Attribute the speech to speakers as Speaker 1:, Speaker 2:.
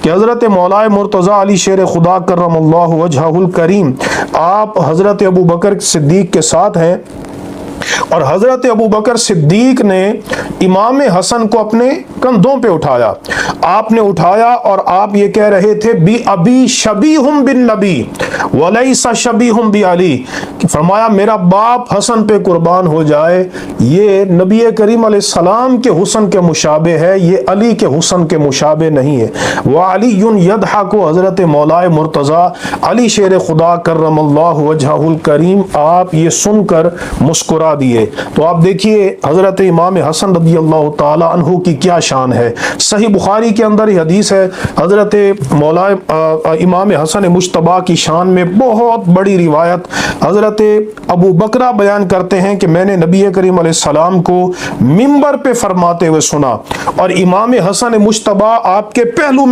Speaker 1: کہ حضرت مولا مرتضیٰ علی شیر خدا کرم اللہ وجہہ الکریم آپ حضرت ابو بکر صدیق کے ساتھ ہیں، اور حضرت ابو بکر صدیق نے امام حسن کو اپنے کندھوں پہ اٹھایا، آپ نے اٹھایا اور آپ یہ کہہ رہے تھے بی ابی شبیہم بن نبی ولیس شبیہم بی علی، فرمایا میرا باپ حسن پہ قربان ہو جائے، یہ نبی کریم علیہ السلام کے حسن کے مشابہ ہے، یہ علی کے حسن کے مشابہ نہیں ہے۔ وعلی یضحک، حضرت مولا مرتضیٰ علی شیر خدا کرم اللہ وجہہ الکریم آپ یہ سن کر مسکرا دیے۔ تو آپ دیکھیے حضرت امام حسن رضی اللہ تعالی عنہ کی کیا شان ہے۔ صحیح بخاری کے اندر یہ حدیث ہے، حضرت مولا امام حسن مجتبیٰ کی شان میں بہت بڑی روایت حضرت ابو بکرہ بیان کرتے ہیں کہ میں نے نبی کریم علیہ السلام کو منبر پہ فرماتے ہوئے سنا، اور امام حسن مجتبیٰ آپ کے پہلو میں